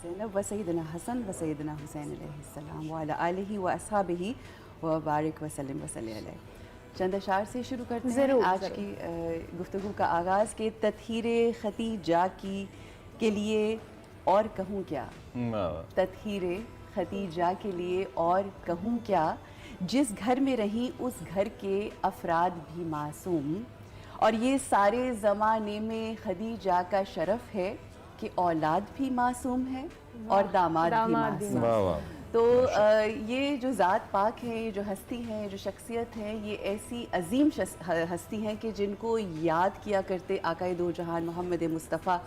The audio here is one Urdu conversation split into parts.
زینب و سیدنا حسن و سیدنا حسین علیہ السلام وعلی آلہ و اصحابہ و بارک وسلم وصلی علیہ. چند اشعار سے شروع کرتے ہیں آج کی گفتگو کا آغاز کہ تطہیر ختیجہ کے لیے اور کہوں کیا. تطہیر ختیجہ کے لیے اور کہوں کیا، جس گھر میں رہیں اس گھر کے افراد بھی معصوم، اور یہ سارے زمانے میں خدیجہ کا شرف ہے کہ اولاد بھی معصوم ہے اور داماد بھی معصوم. تو یہ جو ذات پاک ہے، یہ جو ہستی ہے، جو شخصیت ہے، یہ ایسی عظیم ہستی ہیں کہ جن کو یاد کیا کرتے آقائے دو جہان محمد مصطفیٰ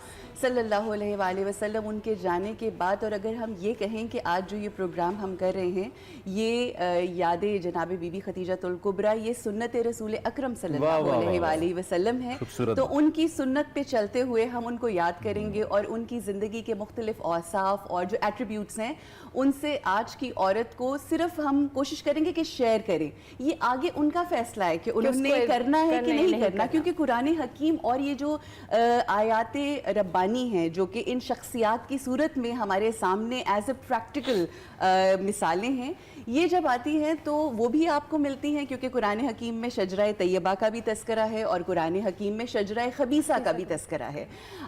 صلی اللہ علیہ وآلہ وسلم ان کے جانے کے بعد. اور اگر ہم یہ کہیں کہ آج جو یہ پروگرام ہم کر رہے ہیں یہ یاد جناب بی بی خدیجہ الکبریٰ، یہ سنت رسول اکرم صلی اللہ علیہ وآلہ وسلم ہے، تو ان کی سنت پہ چلتے ہوئے ہم ان کو یاد کریں گے اور ان کی زندگی کے مختلف اوصاف اور جو ایٹریبیوٹس ہیں ان سے آج کی عورت کو صرف ہم کوشش کریں گے کہ شیئر کریں. یہ آگے ان کا فیصلہ ہے کہ انہوں نے کرنا ہے کہ نہیں کرنا، کیونکہ قرآن حکیم اور یہ جو آیات ربانی ہیں جو کہ ان شخصیات کی صورت میں ہمارے سامنے ایز اے پریکٹیکل مثالیں ہیں، یہ جب آتی ہیں تو وہ بھی آپ کو ملتی ہیں، کیونکہ قرآن حکیم میں شجرہ طیبہ کا بھی تذکرہ ہے اور قرآن حکیم میں شجرہ خبیثہ کا بھی تذکرہ ہے.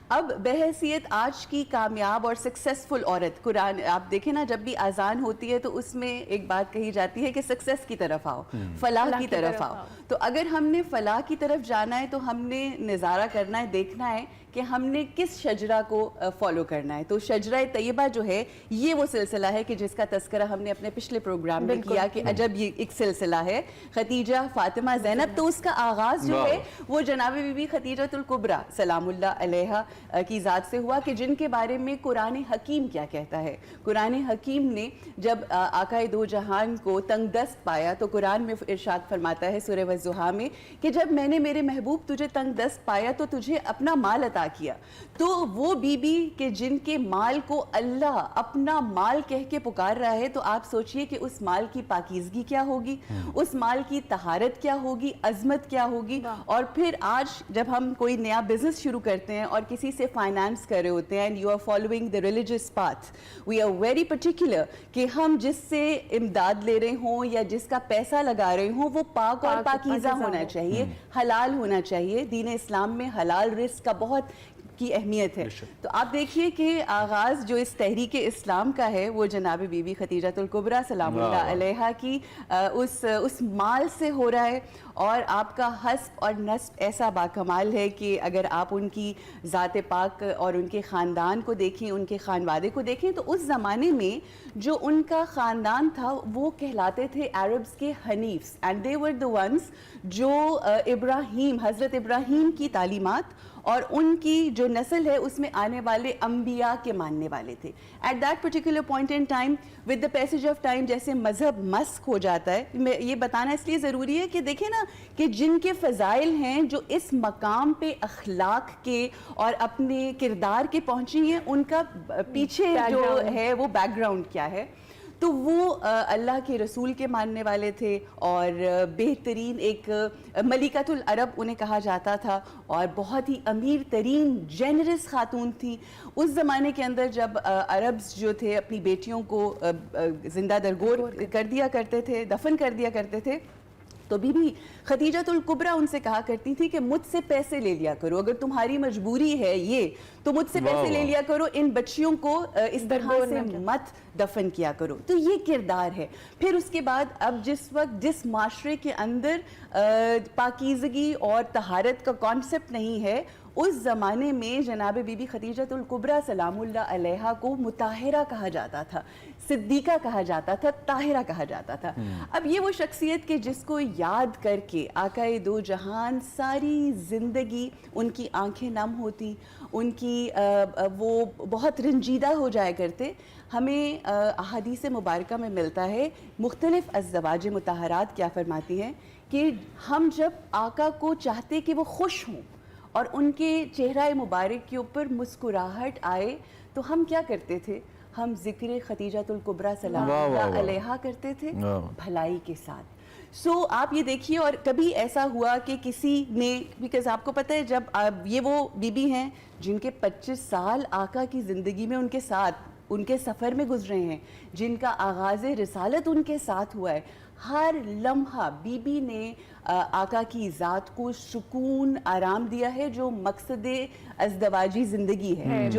اب بحیثیت آج کی کامیاب اور سکسیسفل عورت، قرآن آپ دیکھیں نا، جب بھی اذان ہوتی ہے تو اس میں ایک بات کہی جاتی ہے کہ سکسیس کی طرف آؤ، فلاح کی طرف آؤ. تو اگر ہم نے فلاح کی طرف جانا ہے تو ہم نے نظارہ کرنا ہے، دیکھنا ہے کہ ہم نے کس شجرہ کو فالو کرنا ہے. تو شجرہ طیبہ جو ہے یہ وہ سلسلہ ہے کہ جس کا تذکرہ ہم نے اپنے پچھلے پروگرام میں کیا کہ عجب یہ ایک سلسلہ ہے خدیجہ فاطمہ زینب. تو اس کا آغاز جو ہے وہ جناب بی بی خدیجہ الکبریٰ سلام اللہ علیہا کی ذات سے ہوا کہ جن کے بارے میں قرآن حکیم کیا کہتا ہے. قرآن حکیم نے جب آقائے دو جہان کو تنگ دست پایا تو قرآن میں ارشاد فرماتا ہے سورہ والضحیٰ میں کہ جب میں نے میرے محبوب تجھے تنگ دست پایا تو تجھے اپنا مال عطا کیا. تو وہ بی بی کہ جن کے مال کو اللہ اپنا مال کہہ کے پکار رہا ہے، تو آپ سوچئے کہ اس مال کی پاکیزگی کیا ہوگی، اس مال کی طہارت کیا ہوگی، عظمت کیا ہوگی. اور پھر آج جب ہم کوئی نیا بزنس شروع کرتے ہیں اور کسی سے فائنانس کر رہے ہوتے ہیں، and you are following the religious path, we are very particular کہ ہم جس سے امداد لے رہے ہوں یا جس کا پیسہ لگا رہے ہوں وہ پاک اور پاکیزہ ہونا چاہیے، حلال ہونا چاہیے. دین اسلام میں حلال رزق کا بہت کی اہمیت ہے. تو آپ دیکھیے کہ آغاز جو اس تحریک اسلام کا ہے وہ جناب بی بی خدیجہ الکبریٰ سلام اللہ علیہا کی اس مال سے ہو رہا ہے. اور آپ کا حسب اور نسب ایسا باکمال ہے کہ اگر آپ ان کی ذات پاک اور ان کے خاندان کو دیکھیں، ان کے خانوادے کو دیکھیں، تو اس زمانے میں جو ان کا خاندان تھا وہ کہلاتے تھے عربز کے حنیفز، and they were the once جو ابراہیم، حضرت ابراہیم کی تعلیمات اور ان کی جو نسل ہے اس میں آنے والے انبیاء کے ماننے والے تھے. At that particular point in time with the passage of time جیسے مذہب مسخ ہو جاتا ہے. یہ بتانا اس لیے ضروری ہے کہ دیکھیں نا کہ جن کے فضائل ہیں، جو اس مقام پہ اخلاق کے اور اپنے کردار کے پہنچی ہیں، ان کا پیچھے جو ہے وہ بیک گراؤنڈ کیا ہے. تو وہ اللہ کے رسول کے ماننے والے تھے اور بہترین ایک ملکۃ العرب انہیں کہا جاتا تھا، اور بہت ہی امیر ترین جینرس خاتون تھی. اس زمانے کے اندر جب عربز جو تھے اپنی بیٹیوں کو زندہ درگور کر دیا کرتے تھے، دفن کر دیا کرتے تھے، تو بی بی خدیجہ الکبریٰ ان سے کہا کرتی تھی کہ مجھ سے پیسے لے لیا کرو، اگر تمہاری مجبوری ہے یہ تو مجھ سے پیسے لے لیا کرو، ان بچیوں کو اس طرح سے مت دفن کیا کرو. تو یہ کردار ہے. پھر اس کے بعد اب جس وقت جس معاشرے کے اندر پاکیزگی اور طہارت کا کانسیپٹ نہیں ہے، اس زمانے میں جناب بی بی خدیجہ الکبریٰ سلام اللہ علیہا کو مطہرہ کہا جاتا تھا، صدیقہ کہا جاتا تھا، طاہرہ کہا جاتا تھا. اب یہ وہ شخصیت کہ جس کو یاد کر کے آقائے دو جہان ساری زندگی ان کی آنکھیں نم ہوتی، ان کی وہ بہت رنجیدہ ہو جایا کرتے. ہمیں احادیث مبارکہ میں ملتا ہے مختلف ازواج مطہرات کیا فرماتی ہیں کہ ہم جب آقا کو چاہتے کہ وہ خوش ہوں اور ان کے چہرہ مبارک کے اوپر مسکراہٹ آئے تو ہم کیا کرتے تھے؟ ہم ذکر خدیجہ الکبریٰ سلام اللہ علیہا کرتے تھے بھلائی کے ساتھ. آپ یہ دیکھیے. اور کبھی ایسا ہوا کہ کسی نے، بیکاز آپ کو پتہ ہے جب یہ وہ بی بی ہیں جن کے 25 سال آقا کی زندگی میں ان کے ساتھ ان کے سفر میں گزرے ہیں, جن کا آغاز رسالت ان کے ساتھ ہوا ہے, ہر لمحہ بی بی نے آقا کی ذات کو سکون آرام دیا ہے, جو مقصد ازدواجی زندگی ہے.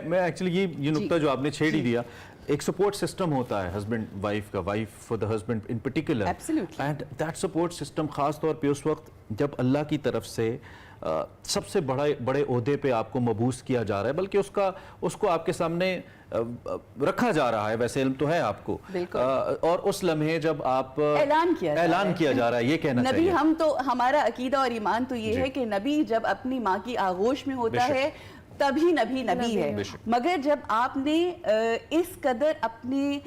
میں ایکچولی یہ نقطہ جو آپ نے چھیڑ ہی دیا, ایک سپورٹ سسٹم ہوتا ہے ہسبینڈ وائف کا, wife for the husband in particular, and that support system خاص طور پہ اس وقت جب اللہ کی طرف سے سب سے بڑے عہدے پہ آپ کو مبعوث کیا جا رہا ہے, بلکہ اس کو آپ کے سامنے رکھا جا رہا ہے, ویسے علم تو ہے آپ کو, اور اس لمحے جب آپ اعلان کیا جا رہا ہے, یہ کہنا چاہیے نبی, ہم تو ہمارا عقیدہ اور ایمان تو یہ ہے کہ نبی جب اپنی ماں کی آغوش میں ہوتا ہے تبھی نبی ہے, مگر جب آپ نے اس قدر اپنے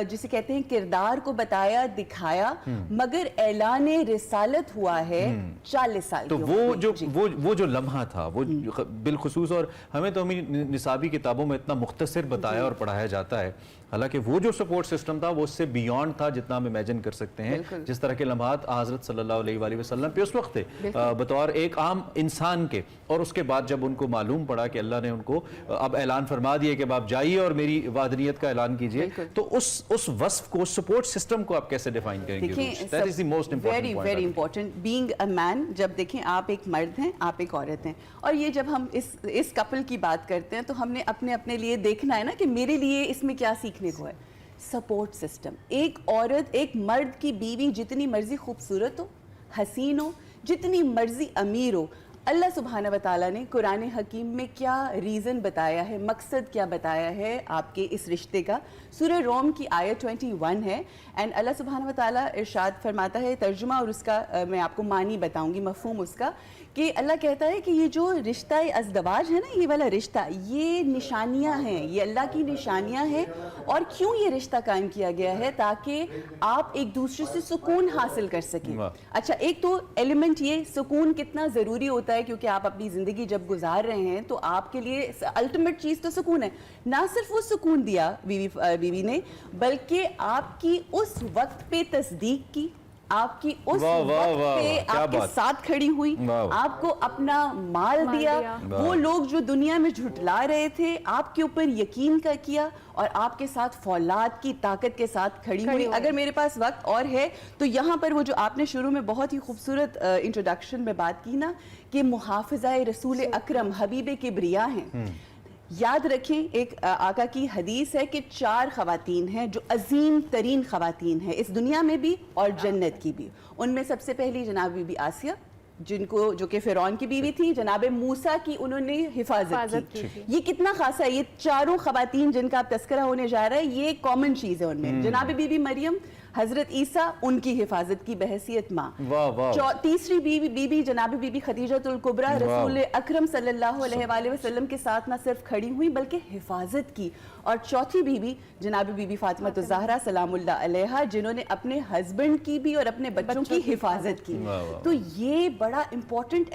جسے کہتے ہیں کردار کو بتایا, دکھایا, مگر اعلان رسالت ہوا ہے 40 سال تو وہ جو لمحہ تھا وہ بالخصوص, اور ہمیں تو نصابی کتابوں میں اتنا مختصر بتایا اور پڑھایا جاتا ہے, حالانکہ وہ جو سپورٹ سسٹم تھا وہ اس سے بیونڈ تھا جتنا ہم امیجن کر سکتے ہیں. جس طرح کے لمحات حضرت صلی اللہ علیہ وآلہ وسلم پہ اس وقت تھے بطور ایک عام انسان کے, اور اس کے بعد جب ان کو معلوم پڑا کہ اللہ نے ان کو اب اعلان فرما دیا کہ آپ جائیے اور میری وحدانیت کا اعلان کیجئے, تو اس وصف کو, اس سپورٹ سسٹم کو آپ کیسے ڈیفائن کریں گے؟ That is the most important point. Very important. Being a man, جب دیکھیں آپ ایک مرد ہیں, آپ ایک عورت ہیں, اور یہ جب ہم اس کپل کی بات کرتے ہیں تو ہم نے اپنے لیے دیکھنا ہے نا کہ میرے لیے اس میں کیا سیکھنے کو ہے. سپورٹ سسٹم, ایک عورت, ایک مرد کی بیوی جتنی مرضی خوبصورت ہو, حسین ہو, جتنی مرضی امیر ہو, اللہ سبحانہ وتعالیٰ نے قرآن حکیم میں کیا ریزن بتایا ہے, مقصد کیا بتایا ہے آپ کے اس رشتے کا. سورہ روم کی آیت 21 ہے, اینڈ اللہ سبحانہ وتعالیٰ ارشاد فرماتا ہے, ترجمہ اور اس کا میں آپ کو معنی بتاؤں گی, مفہوم اس کا, کہ اللہ کہتا ہے کہ یہ جو رشتہ ازدواج ہے نا, یہ والا رشتہ, یہ نشانیاں ہیں, یہ اللہ کی نشانیاں ہیں. اور کیوں یہ رشتہ قائم کیا گیا ہے؟ تاکہ آپ ایک دوسرے سے سکون حاصل کر سکیں. اچھا, ایک تو ایلیمنٹ یہ سکون کتنا ضروری ہوتا ہے, کیونکہ آپ اپنی زندگی جب گزار رہے ہیں تو آپ کے لیے الٹیمیٹ چیز تو سکون ہے. نہ صرف وہ سکون دیا بیوی نے, بلکہ آپ کی اس وقت پہ تصدیق کی, آپ کی اس وقت پہ آپ کے ساتھ کھڑی ہوئی, آپ کو اپنا مال دیا. وہ لوگ جو دنیا میں جھٹلا رہے تھے, آپ کے اوپر یقین کا کیا, اور آپ کے ساتھ فولاد کی طاقت کے ساتھ کھڑی ہوئی. اگر میرے پاس وقت اور ہے تو یہاں پر وہ جو آپ نے شروع میں بہت ہی خوبصورت انٹروڈکشن میں بات کی نا, کہ محافظہ رسول اکرم حبیب کبریا ہیں. یاد رکھیں, ایک آقا کی حدیث ہے کہ 4 خواتین ہیں جو عظیم ترین خواتین ہیں اس دنیا میں بھی اور جنت کی بھی. ان میں سب سے پہلی جناب بی بی آسیہ, جو کہ فرعون کی بیوی تھی. جناب موسیٰ کی انہوں نے حفاظت کی. یہ کتنا خاصا ہے, یہ 4 خواتین جن کا اب تذکرہ ہونے جا رہا ہے, یہ ایک کامن چیز ہے ان میں. جناب بی بی مریم, حضرت عیسیٰ, ان کی حفاظت کی بحیثیت ماں. تیسری بی بی جناب بی بی خدیجۃ الکبریٰ, رسول اکرم صلی اللہ علیہ وآلہ وسلم کے ساتھ نہ صرف کھڑی ہوئی بلکہ حفاظت کی. اور چوتھی بی بی جناب بی بی فاطمہ الزہرا سلام اللہ علیہا, جنہوں نے اپنے ہسبینڈ کی بھی اور اپنے بچوں کی حفاظت کی. تو یہ بڑا امپورٹنٹ